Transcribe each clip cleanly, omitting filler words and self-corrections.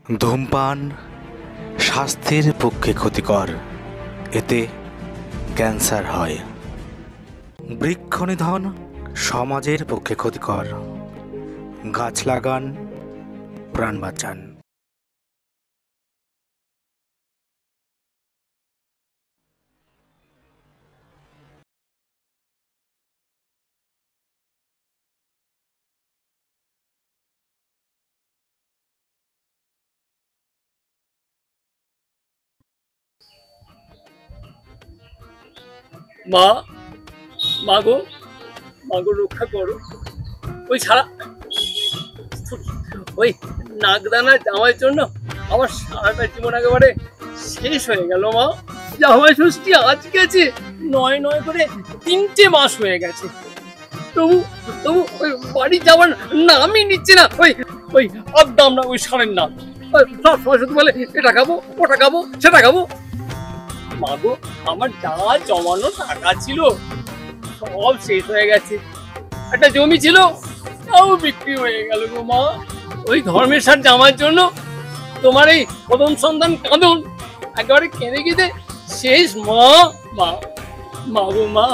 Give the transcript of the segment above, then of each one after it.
ধূমপান স্বাস্থ্যের পক্ষে ক্ষতিকর, এতে ক্যান্সার হয়। বৃক্ষনিধন সমাজের পক্ষে ক্ষতিকর, গাছ লাগান, প্রাণ বাঁচান। মা, মাগো, মাগো রক্ষা করো। ওই সারা ওই নাগদানা জামাইয়ের জন্য আমার সারাটা জীবন একেবারে শেষ হয়ে গেল। মা, জামাই ষষ্ঠী আজ গেছে, 9 করে 3টে মাস হয়ে গেছে, তবু তবু ওই বাড়ি যাওয়ার নামই নিচ্ছে না। ওই ওই আদাম না, ওই সারের নাম সব সময় শুধু বলে এটা খাবো, ওটা খাবো, সেটা খাবো। মাগো, আমার যা জমানো টাকা ছিল সব শেষ হয়ে গেছে। একটা জমি ছিল, তাও বিক্রি হয়ে গেল গো মা। ওই ধর্মের সার জামার জন্য তোমার এই প্রথম সন্তান কাঁদন একেবারে কেঁদে কেঁদে শেষ। মা, মা, মা গো মা,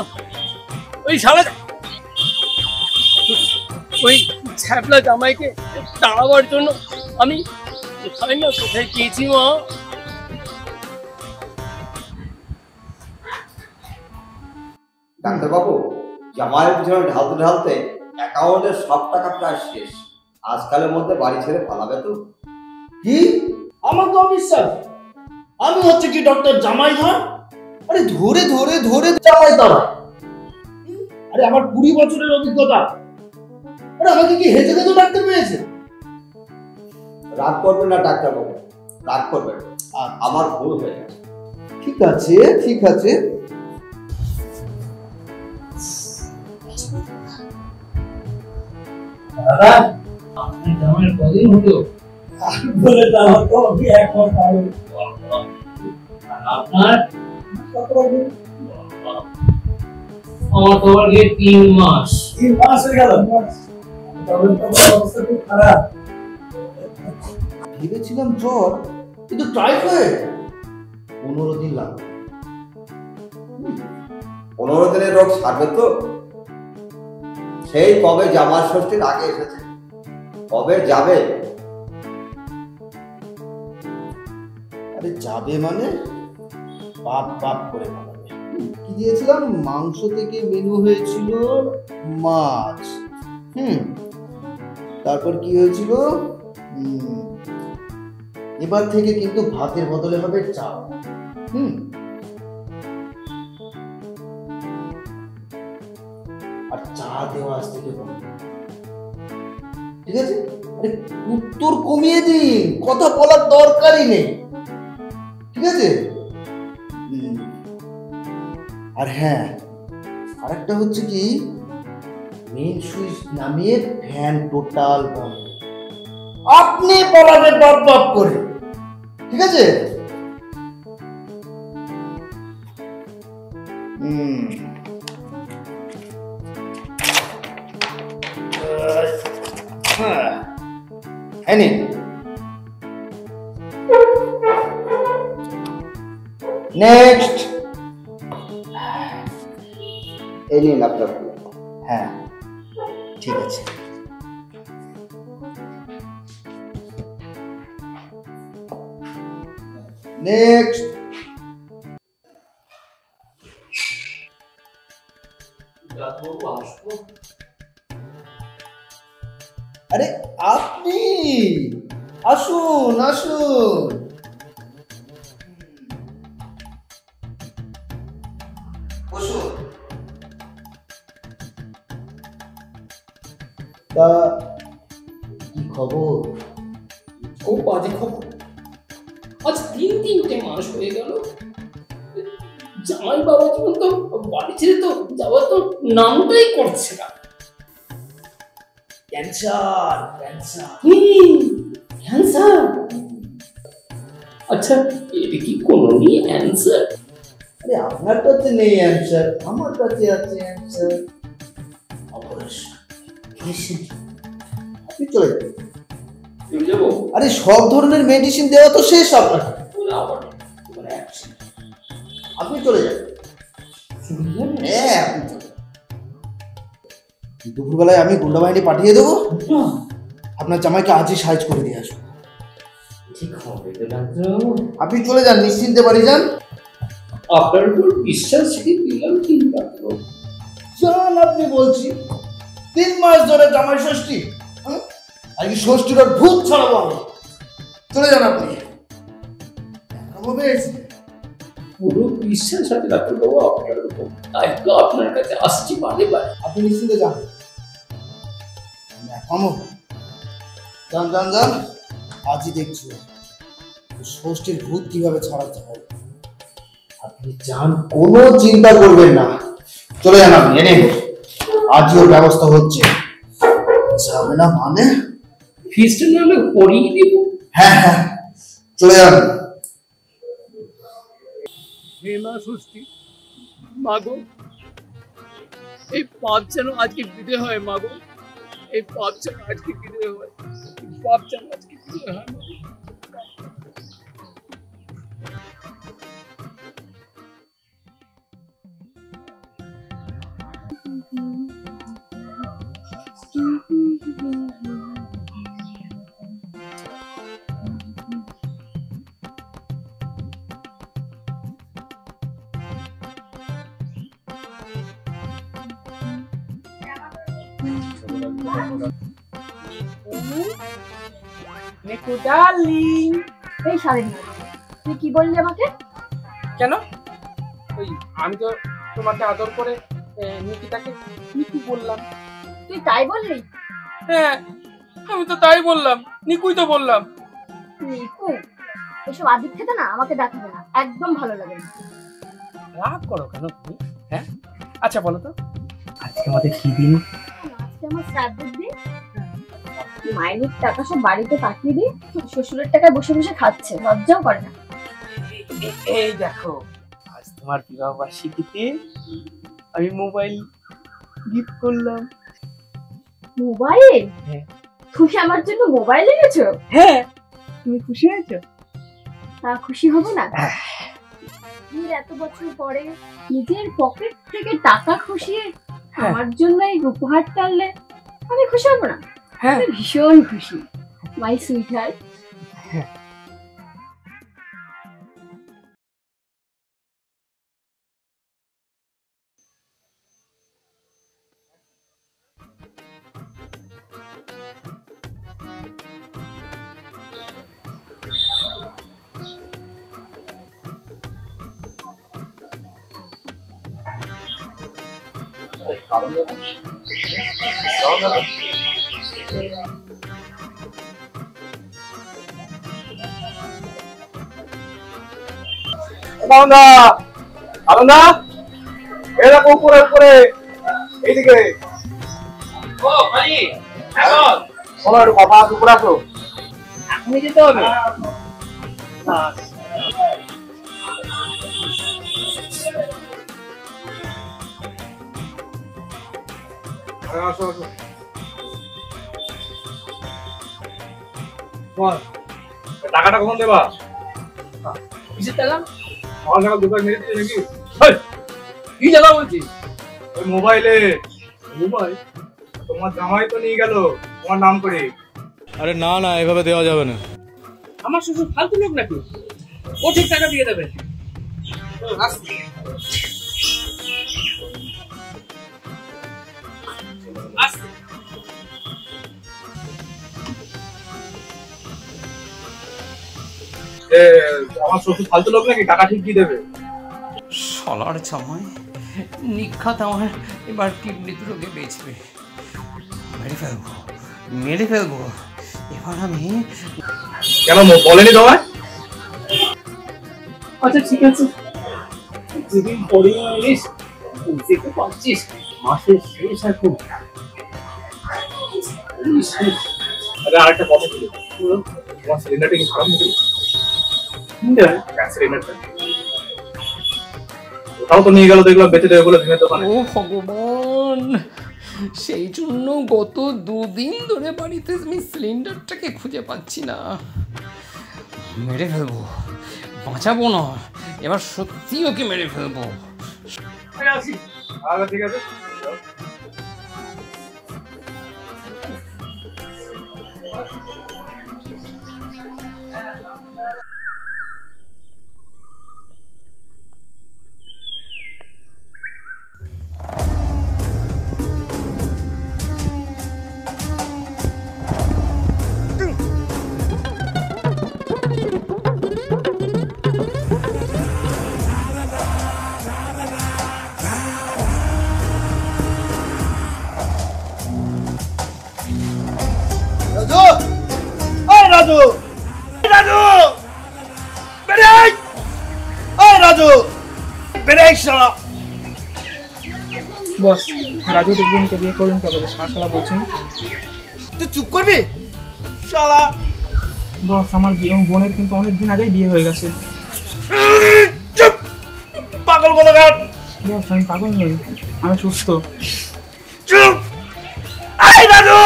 ওই সারা ওই ছ্যাবলা জামাইকে তাড়াবার জন্য আমি কোথায় না কোথায় গিয়েছি। মা, ডাক্তারবাবু, জামাইয়ের পিছনে ঢালতে ঢালতে অ্যাকাউন্টের সব টাকা প্রায় শেষ। আজকালের মধ্যে বাড়ি ছেড়ে পালাবে তো? কি? আমার তো অবিশ্বাস। আমি হচ্ছে কি ডক্টর জামাই ধর? আরে ধরে ধরে ধরে জামাই ধরা। আরে আমার 20 বছরের অভিজ্ঞতা। আরে আমাকে কি হেঁচে হেঁচে ডাকতে পেয়েছে? রাগ করবেন না ডাক্তারবাবু, রাগ করবেন, আমার ভুল হয়ে গেছে। ঠিক আছে, ঠিক আছে। দাদা, আপনি জামাই কদিন হলো? বলে দাও তো, আমি এখন পাবো। আপনার আমার তো আগে 3 মাস। 3 মাস হয়ে গেল? তবে তো অবস্থা খুব খারাপ। ভেবেছিলাম জ্বর, কিন্তু টাইফয়েড। 15 দিন লাগবে। 15 দিনের রোগ সারবে তো? সেই কবে জামাই ষষ্ঠীর আগে এসেছে, কবে যাবে? আরে যাবে মানে বাপ বাপ করে পালাবে। কি দিয়েছিলাম? মাংস থেকে মেনু হয়েছিল মাছ। তারপর কি হয়েছিল? এবার থেকে কিন্তু ভাতের বদলে হবে চাল। আর চা দেওয়া আজ থেকে বন্ধ। ঠিক আছে? আরে উত্তর কমিয়ে দিন, কথা বলার দরকারই নেই। ঠিক আছে? আর হ্যাঁ, আরেকটা হচ্ছে কি, মেন সুইচ নামিয়ে ফ্যান টোটাল বন্ধ। আপনি বলাবে বাপ বাপ করে। ঠিক আছে? হ্যাঁ, নেক্সট। এই নিন আপনার। হ্যাঁ, ঠিক আছে। নেক্সট। আরে আপনি আসুন আসুন। বসুন। তা কি খবর? খুব বাজে খবর। আজ 3টে মাস হয়ে গেল, জামাই বাবা জীবন তো বাড়ি ছেড়ে তো যাওয়ার তো নামটাই করছে না। Cancer, cancer. ক্যান্সার? আচ্ছা, এটা কি কোনো নিয়ে অ্যান্সার? আরে আপনার কাছে নেই অ্যান্সার, আমার কাছে আছে অ্যান্সার। অপারেশন। আপনি চলে যান। চলে যাবো? আরে সব ধরনের মেডিসিন দেওয়া তো শেষ আপনার। আপনি চলে যান। হ্যাঁ, আপনি চলে যান। দুপুরবেলায় আমি গুন্ডা বাহিনী পাঠিয়ে দেবো, আপনার জামাইকে আজই সাইজ করে দিয়ে আসবো। ঠিক হবে তো ডাক্তারবাবু? আপনি চলে যান, নিশ্চিন্তে বাড়ি যান। আপনার উপর বিশ্বাস রেখে দিলাম কিন্তু ডাক্তারবাবু। যান আপনি, বলছি 3 মাস ধরে জামাই ষষ্ঠী, আর কি ষষ্ঠীর ওর ভূত ছড়াবো আমি। চলে যান আপনি। পুরো বিশ্বাস আছে ডাক্তারবাবু আপনার উপর, তাই তো আপনার কাছে আসছি বারে বারে। আপনি নিশ্চিন্তে যান। থামো, যান যান যান, আজই দেখছি ষষ্ঠীর ভূত কিভাবে ছড়াতে হয়। আপনি যান, কোনো চিন্তা করবেন না। চলে যান আপনি, এনে আজই ওর ব্যবস্থা হচ্ছে। যাবে না মানে? ফিসটা নাহলে করিয়ে দিব। হ্যাঁ হ্যাঁ, চলে যান। হে মা ষষ্ঠী, মাগো এই পাপ যেন আজকে বিদে হয়। মাগো এই পাপ যেন আজকে বিদে হয়, পাপ যেন আজকে বিদে হয়। নেকু ডার্লিং, এই শাড়ি তুই কি বললি আমাকে? কেন? ওই আমি তো তোমাকে আদর করে নিকিতাকে নিকু বললাম। তুই তাই বললি? হ্যাঁ, আমি তো তাই বললাম, নিকুই তো বললাম। নিকু, এসব আদিক খেতে না আমাকে ডাকবে না, একদম ভালো লাগে না। রাগ করো কেন তুমি? হ্যাঁ, আচ্ছা বলো তো আজকে আমাদের কি দিন? আজকে আমার শ্রাদ্ধের দিন। মায়ের টাকা সব বাড়িতে পাঠিয়ে দিয়ে শ্বশুরের টাকায় বসে বসে খাচ্ছে, লজ্জাও করে না। এই দেখো, আজ তোমার বিবাহ বার্ষিকীতে আমি মোবাইল গিফট করলাম। মোবাইল? হ্যাঁ। তুমি আমার জন্য মোবাইল এনেছো? হ্যাঁ, তুমি খুশি হয়েছো? তা খুশি হবো না? এত বছর পরে নিজের পকেট থেকে টাকা খুশিয়ে আমার জন্য এই উপহারটা আনলে আমি খুশি হবো না? হ্যাঁ, ভীষণ খুশি, মাই সুইট হার্ট। উপরে উপরে এইদিকে ও ভাই, এখন শোনো, একটু কথা আছে, উপরে আসো। এখনই যেতে হবে? আসো আসো। টাকাটা কখন দেবা? কিসের টাকা? সকাল সকাল দুটো মেরে দিলে নাকি? কি টাকা বলছিস? ওই মোবাইলে মোবাইল? তোমার জামাই তো নিয়ে গেল তোমার নাম করে। আরে না না, এভাবে দেওয়া যাবে না। আমার শ্বশুর ফালতু লোক নাকি? ও ঠিক টাকা দিয়ে দেবে। আমার শ্বশুর ফালতু লোক নাকি, টাকা ঠিক দিয়ে দেবে। শালার জামাই নিখাত আমার এবার কিডনি দুটোকে বেচবে। মেরে ফেলবো এবার আমি। কেন বলেনি তোমায়? আচ্ছা ঠিক আছে, যেদিন পরে এলিস বুঝতে পারছিস মাসের শেষ এখন। আরে আরেকটা কথা ছিল, তোমার সিলিন্ডারটা কি খারাপ নাকি? গ্যাস সিলিন্ডারটা ওটাও তো নিয়ে গেল, দেখলাম বেঁচে দেবে বলে ভেঙে দোকানে। ও ভগবান, সেই জন্য গত 2 দিন ধরে বাড়িতে আমি সিলিন্ডারটাকে খুঁজে পাচ্ছি না। মেরে ফেলবো, বাঁচাবো না, এবার সত্যি ওকে মেরে ফেলবো। ঠিক আছে। রাজু, রাজু, ব্রেক! ওই রাজু, ব্রেক শালা! বস, রাজু দেখবেনকে বিয়ে করুন তবে শালা বলছেন। তুই চুপ করবি শালা? বস, আমার বোনের কিন্তু অনেকদিন আগেই বিয়ে হয়ে গেছে। চুপ, পাগল কোথাকার! বস, আমি পাগল নই, আমি সুস্থ। চুপ! এই রাজু,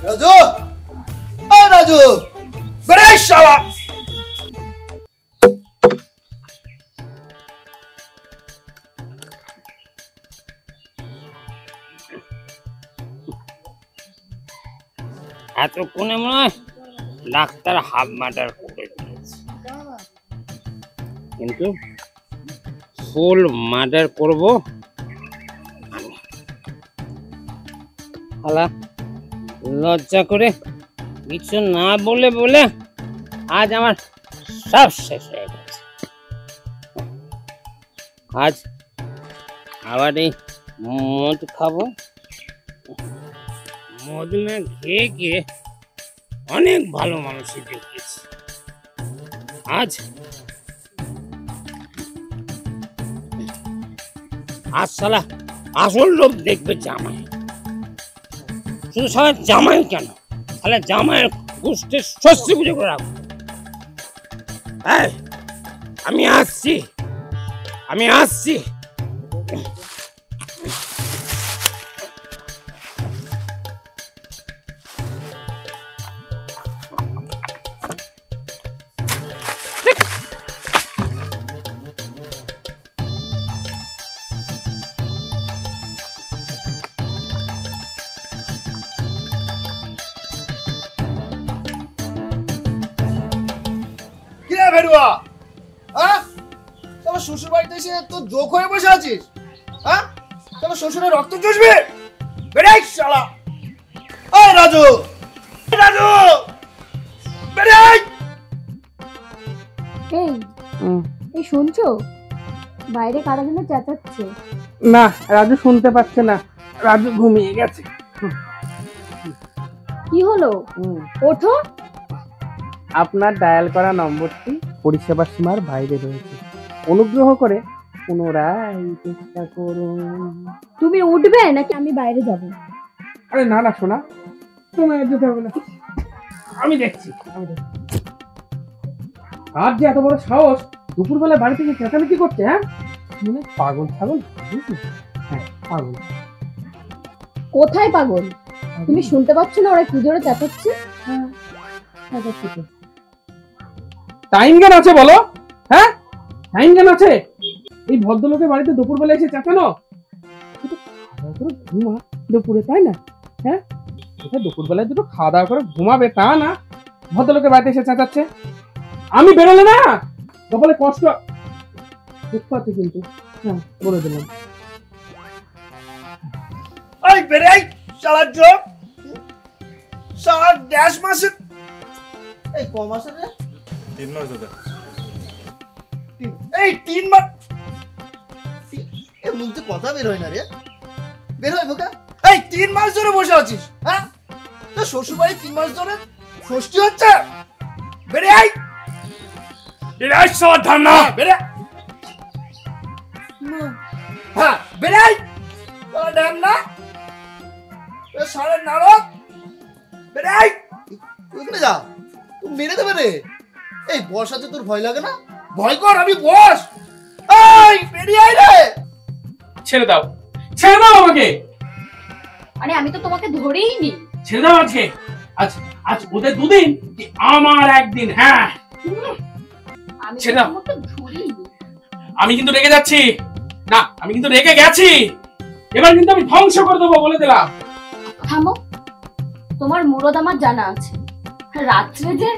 রাজু, ওই রাজু, ব্রেক শালা! এতক্ষণে মনে হয় ডাক্তার হাফ মার্ডার করে দিয়েছে, কিন্তু ফুল মার্ডার করব আমি। শালা লজ্জা করে কিছু না বলে বলে আজ আমার সব শেষ হয়ে গেছে। আজ আবার এই মদ খাবো। মদ না খেয়ে গিয়ে অনেক ভালো মানুষই দেখিয়েছি। আজ শালা আসল লোক দেখবে জামাই। শুধু সবাই জামাই কেন, তাহলে জামাইয়ের গোষ্ঠীর ষষ্ঠী পুজো করে রাখবো। আমি আসছি, আমি আসছি। কিরে ভেড়ুয়া, হ্যাঁ? তোমার শ্বশুর বাড়িতে এসে তোর যোগ হয়ে বসে আছিস? হ্যাঁ? তোমার শ্বশুরের রক্ত চুষবে? বেরেক শালা! ওই রাজু, রাজু, বেরেক! এই শুনছো, বাইরে কারা যেন চেঁচাচ্ছে। না, রাজু শুনতে পাচ্ছে না, রাজু ঘুমিয়ে গেছে। কি হলো? ওঠো। আপনার ডায়াল করা নম্বরটি পরিষেবা সীমার বাইরে রয়েছে, অনুগ্রহ করে পুনরায় চেষ্টা করুন। তুমি উঠবে নাকি আমি বাইরে যাব? আরে না না শোনা, তোমার যেতে হবে না, আমি দেখছি। আর যে এত বড় সাহস, দুপুরবেলা বাড়ি থেকে চেঁচামেচি করছে। হ্যাঁ, মানে পাগল ছাগল। হ্যাঁ, পাগল। কোথায় পাগল? তুমি শুনতে পাচ্ছ না ওরা কি জোরে চেঁচাচ্ছে? টাইম জ্ঞান আছে বলো? হ্যাঁ, টাইম জ্ঞান আছে? এই ভদ্রলোকের বাড়িতে দুপুরবেলা এসে চেঁচানো? ঘুমা দুপুরে, তাই না? হ্যাঁ, দুপুরবেলায় দুটো খাওয়া দাওয়া করে ঘুমাবে, তা না ভদ্রলোকের বাড়িতে এসে চেঁচাচ্ছে। আমি বেরোলে না কপালে কষ্ট দুঃখ আছে কিন্তু। হ্যাঁ, বলে দিলাম। ওই বেরেক শালার যোগ, শালার ড্যাশ মাসে এই ক মাসে রে? 3 মাস দাদা। এই 3 মাস? এ মুখ দিয়ে কথা বের হয় না রে, বের হয় বোকা। এই 3 মাস ধরে বসে আছিস? হ্যাঁ, তো শ্বশুর বাড়ি 3 মাস ধরে ষষ্ঠী হচ্ছে? বেরে আই, বেরে আই সাবধান না, বেরে। হ্যাঁ, বেরে আই, তোর ডান না এ সারে নারক, বেরে আই। ওখানে যা, তুই মেরে দেবে রে। এই বর্ষাতে তোর ভয় লাগে না? ভয় কর, আমি বস। এই বেরিয়ে আই রে। ছেড়ে দাও, ছেড়ে দাও আমাকে। আরে আমি তো তোমাকে ধরেই নি। ছেড়ে দাও আজকে, আজ আজ ওদের দুদিন কি আমার একদিন। হ্যাঁ আমি তো ছেড়ে দাও। তোমাকে ধরেই নি। আমি কিন্তু রেগে যাচ্ছি না, আমি কিন্তু রেগে গেছি। এবার কিন্তু আমি ধ্বংস করে দেবো বলে দিলাম। থামো, তোমার মুরদ আমার জানা আছে। রাত্রে যে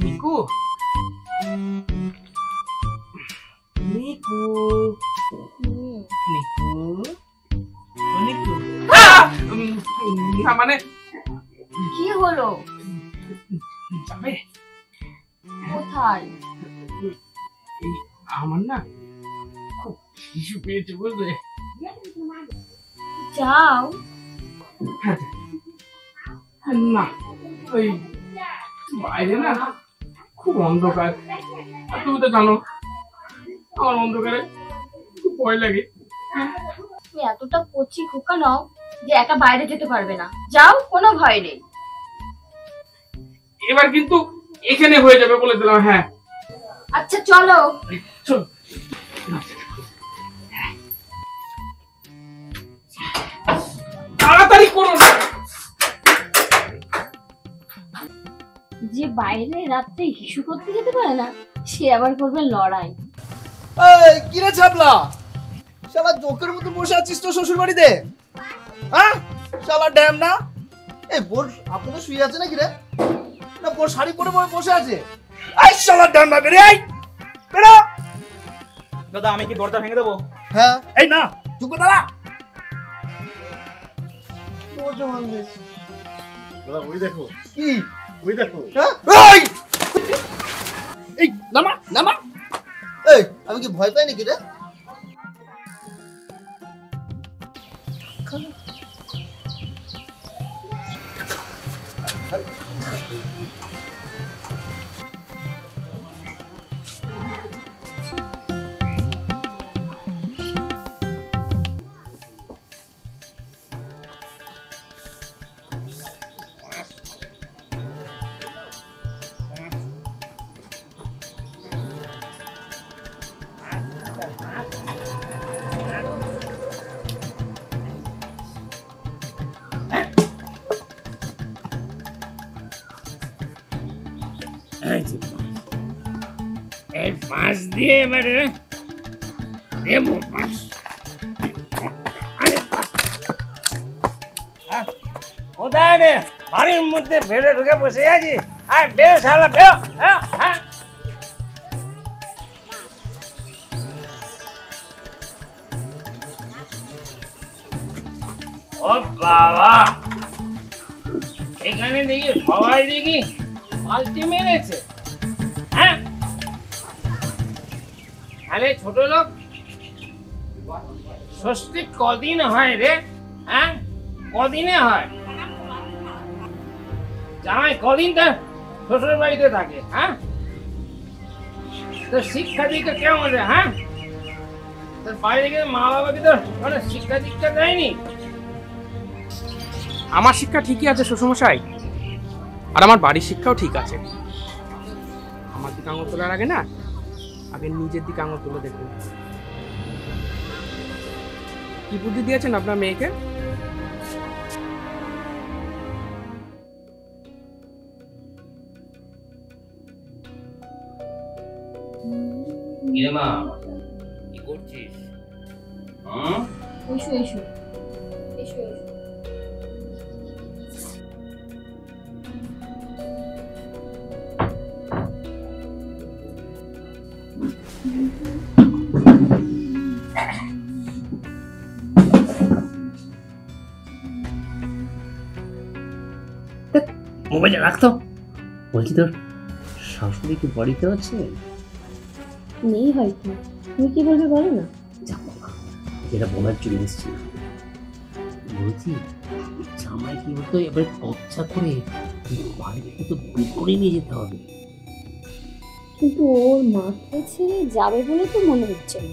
নিকু, নিকু, নিকু, ও নিকু। না মানে কি হলো? যাবে? কোথায়? এই আমার না খুব শিশু পেয়েছে বুঝলে। যাও। না ওই বাইরে না খুব অন্ধকার, আর তুমি তো জানো আমার অন্ধকারে খুব ভয় লাগে। তুমি এতটা কচি খোকা নাও যে একা বাইরে যেতে পারবে না। যাও, কোনো ভয় নেই। এবার কিন্তু এখানে হয়ে যাবে বলে দিলাম। হ্যাঁ আচ্ছা চলো। চল। তাড়াতাড়ি করো না। যে বাইরে রাত্রে হিসু করতে যেতে পারে না, সে আবার করবে লড়াই। এই কি রে ছাপলা, শালা জোকের মতো বসে আছিস তো শ্বশুর বাড়িতে? হ্যাঁ শালা ড্যাম না। এই বোর আপনাদের শুয়ে আছে নাকি রে? না বোর শাড়ি পরে বসে আছে? এই শালা ড্যাম না, বেরে আই, বেরো। দাদা আমি কি দরজা ভেঙে দেবো? হ্যাঁ এই না চুপ করে দাঁড়া। ও জমান দেশ দাদা ওই দেখো, কি ওই দেখো। হ্যাঁ এই এই নামা নামা। এই আমি কি ভয় পাই নাকি রে? এই পাঁচ দিয়ে এবারে দেবো পাঁচ। কোথায় রে? বাড়ির মধ্যে ভেড়ে ঢুকে বসে আছি। আর বেশ শালা বেরো। হ্যাঁ হ্যাঁ ও বাবা, এখানে দেখি সবাই দেখি পাল্টি মেরেছে। হ্যাঁ আরে ছোট লোক, ষষ্ঠী কদিন হয় রে? হ্যাঁ কদিনে হয়? জামাই কদিন তার শ্বশুর বাড়িতে থাকে? হ্যাঁ তোর শিক্ষা দীক্ষা কেমন রে? হ্যাঁ তোর বাইরে গিয়ে মা বাবা কি তোর মানে শিক্ষা দীক্ষা দেয়নি? আমার শিক্ষা ঠিকই আছে শ্বশুরমশাই, আর আমার বাড়ির শিক্ষাও ঠিক আছে। আমার দিকে আঙুল তোলার আগে না, আগে নিজের দিকে আঙুল তুলে দেখুন। কি বুদ্ধি দিয়েছেন আপনার মেয়েকে? মা কি করছিস? এসো এসো এসো এসো। মোবাইলটা রাখতো। বলছি তোর শাশুড়ি কি বাড়িতে আছে? নেই হয়তো। তুমি কি বলবে বলো না। যেটা বলার জন্য এসেছি, বলছি জামাই কি হতো এবারে টর্চা করে বাড়ি থেকে তো বের করে নিয়ে যেতে হবে। কিন্তু ওর মাকে ছেড়ে যাবে বলে তো মনে হচ্ছে না।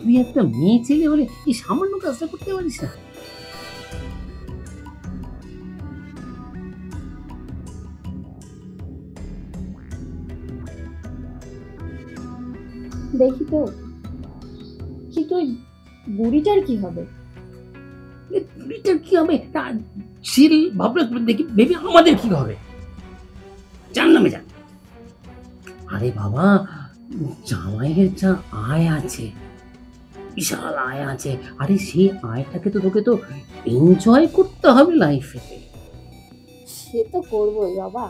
তুই একটা মেয়ে ছেলে বলে এই সামান্য কাজটা করতে পারিস না? দেখি তো, কিন্তু ওই বুড়িটার কি হবে? বুড়িটার কি হবে তা সিল ভাবনা করে দেখি, ভেবে আমাদের কি হবে। যার নামে যান। আরে বাবা, জামাইয়ের যা আয় আছে, বিশাল আয় আছে, আরে সেই আয়টাকে তো তোকে তো এনজয় করতে হবে লাইফে। সে তো করবোই বাবা,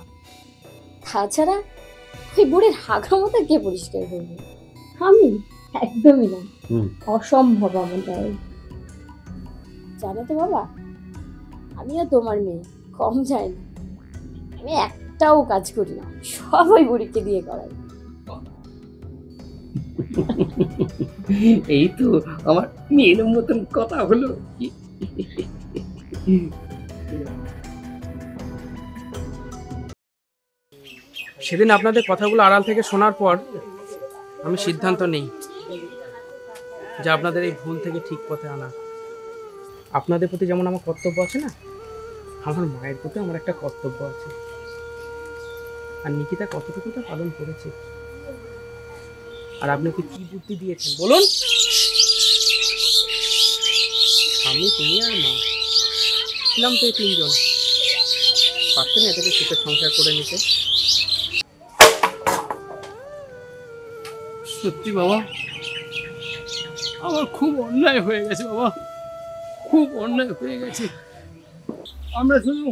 তাছাড়া ওই বুড়ির হাগামতো কে পরিষ্কার করবে? আমি একদমই না, অসম্ভব আমার দ্বারা। জানো তো বাবা, আমিও তোমার মেয়ে, কম যায় না। আমি একটাও কাজ করি না, সব ওই বুড়িকে দিয়ে করাই। এই তো আমার মেয়ের মতন কথা হলো। সেদিন আপনাদের কথাগুলো আড়াল থেকে শোনার পর আমি সিদ্ধান্ত নেই যে আপনাদের এই ভুল থেকে ঠিক পথে আনা। আপনাদের প্রতি যেমন আমার কর্তব্য আছে না, আমার মায়ের প্রতি আমার একটা কর্তব্য আছে। আর নিকিতা কতটুকু তা পালন করেছে। আর আপনাকে কি বুদ্ধি দিয়েছেন বলুন? আমি, তুমি আর মা ছিলাম তো এই তিনজন, পারতেন এটাকে সুখের সংসার করে নিতে। সত্যি বাবা, আমার খুব অন্যায় হয়ে গেছে বাবা, খুব অন্যায় হয়ে গেছে। আমরা শুধু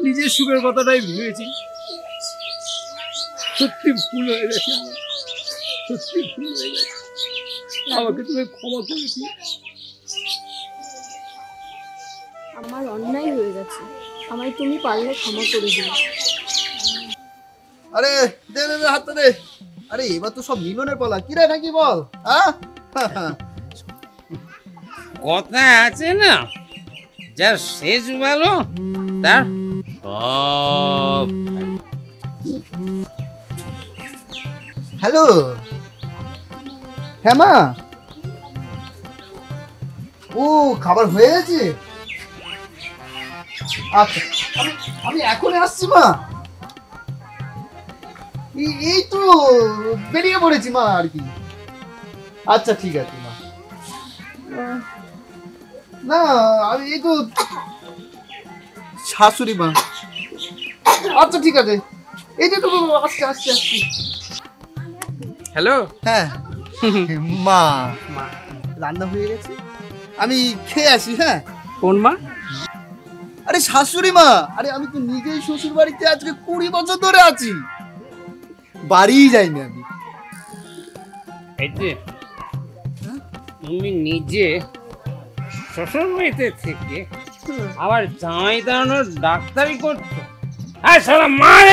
নিজের সুখের কথাটাই ভেবেছি। সত্যি ভুল হয়ে গেছে আমার, সত্যি ভুল হয়ে গেছে। আমাকে তুমি ক্ষমা করে দিও। আমার অন্যায় হয়ে গেছে, আমায় তুমি পারলে ক্ষমা করে দিও। আরে দে দে দে, হাতটা দে। আরে এবার তো সব মিলনের পালা, কি রে নাকি বল? হ্যাঁ কথা আছে না, যার শেষ ভালো তার সব। হ্যালো হ্যাঁ মা, ও খাবার হয়ে গেছে? আচ্ছা, আমি আমি এখনই আসছি মা। এই তো বেরিয়ে পড়েছি মা আর কি। আচ্ছা ঠিক আছে মা। না আমি এই তো শাশুড়ি মা। আচ্ছা ঠিক আছে, এই যে তো আসছি আসছি আসছি। হ্যালো, হ্যাঁ মা, রান্না হয়ে গেছে, আমি খেয়ে আসি। হ্যাঁ কোন মা? আরে শাশুড়ি মা। আরে আমি তো নিজেই শ্বশুর বাড়িতে আজকে 20 বছর ধরে আছি, বাড়িই যাইনি আমি। এই যে তুমি নিজে শ্বশুর বাড়িতে থেকে আবার জামাই দাঁড়ানোর ডাক্তারি করছো। আর সারা মার